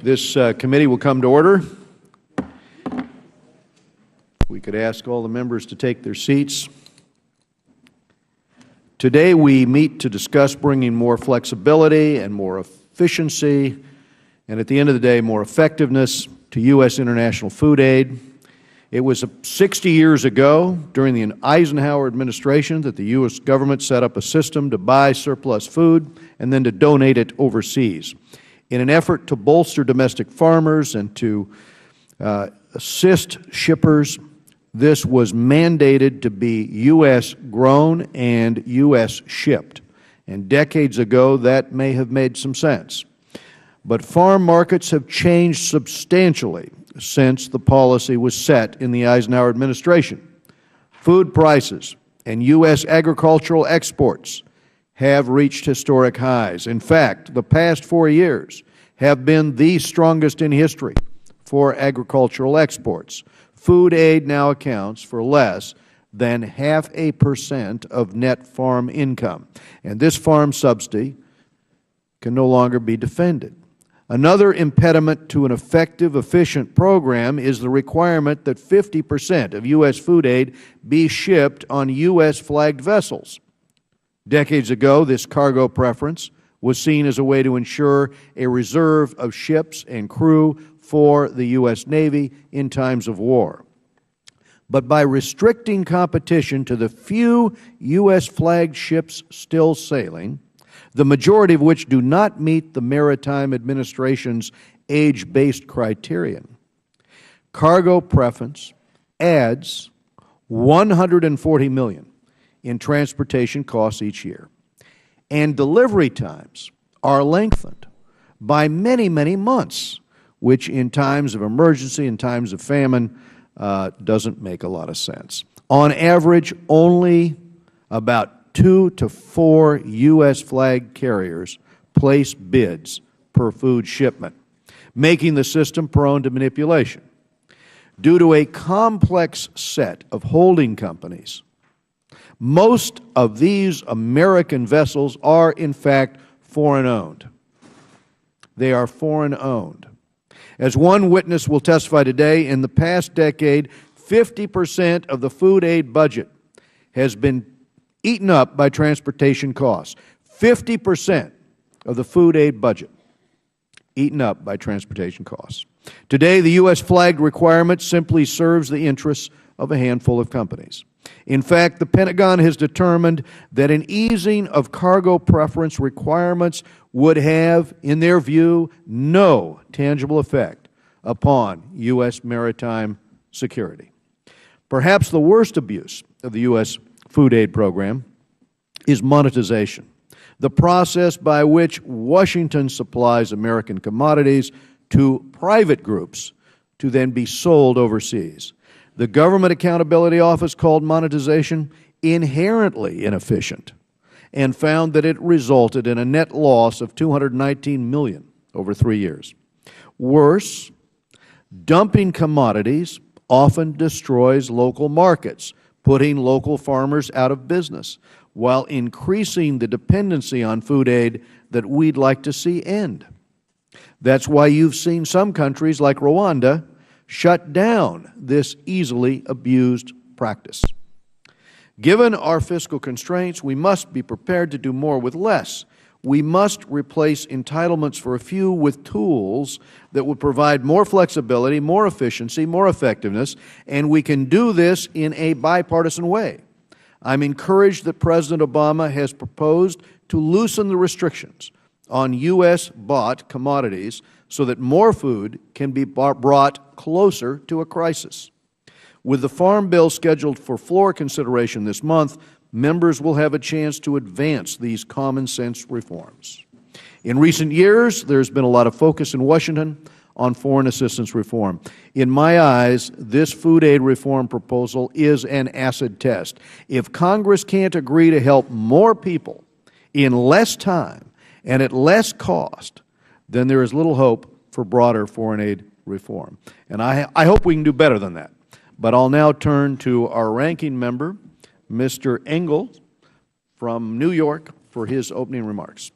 This committee will come to order. We could ask all the members to take their seats. Today we meet to discuss bringing more flexibility and more efficiency, and at the end of the day, more effectiveness to U.S. international food aid. It was 60 years ago, during the Eisenhower administration, that the U.S. government set up a system to buy surplus food and then to donate it overseas. In an effort to bolster domestic farmers and to assist shippers, this was mandated to be U.S. grown and U.S. shipped. And decades ago, that may have made some sense. But farm markets have changed substantially since the policy was set in the Eisenhower administration. Food prices and U.S. agricultural exports have reached historic highs. In fact, the past 4 years have been the strongest in history for agricultural exports. Food aid now accounts for less than 0.5% of net farm income, and this farm subsidy can no longer be defended. Another impediment to an effective, efficient program is the requirement that 50% of U.S. food aid be shipped on U.S. flagged vessels. Decades ago, this cargo preference was seen as a way to ensure a reserve of ships and crew for the U.S. Navy in times of war. But by restricting competition to the few U.S. flagged ships still sailing, the majority of which do not meet the Maritime Administration's age-based criterion, cargo preference adds $140 million in transportation costs each year, and delivery times are lengthened by many, many months, which in times of emergency and times of famine doesn't make a lot of sense. On average, only about 2 to 4 U.S. flag carriers place bids per food shipment, making the system prone to manipulation. Due to a complex set of holding companies, most of these American vessels are, in fact, foreign-owned. They are foreign-owned. As one witness will testify today, in the past decade, 50% of the food aid budget has been eaten up by transportation costs. 50% of the food aid budget eaten up by transportation costs. Today, the U.S. flagged requirement simply serves the interests of a handful of companies. In fact, the Pentagon has determined that an easing of cargo preference requirements would have, in their view, no tangible effect upon U.S. maritime security. Perhaps the worst abuse of the U.S. food aid program is monetization, the process by which Washington supplies American commodities to private groups to then be sold overseas. The Government Accountability Office called monetization inherently inefficient and found that it resulted in a net loss of $219 million over 3 years. Worse, dumping commodities often destroys local markets, putting local farmers out of business, while increasing the dependency on food aid that we'd like to see end. That's why you've seen some countries like Rwanda shut down this easily abused practice. Given our fiscal constraints, we must be prepared to do more with less. We must replace entitlements for a few with tools that would provide more flexibility, more efficiency, more effectiveness, and we can do this in a bipartisan way. I'm encouraged that President Obama has proposed to loosen the restrictions on U.S.-bought commodities so that more food can be brought closer to a crisis. With the Farm Bill scheduled for floor consideration this month, members will have a chance to advance these common-sense reforms. In recent years, there's been a lot of focus in Washington on foreign assistance reform. In my eyes, this food aid reform proposal is an acid test. If Congress can't agree to help more people in less time and at less cost, then there is little hope for broader foreign aid reform. And I hope we can do better than that. But I'll now turn to our ranking member, Mr. Engel from New York, for his opening remarks.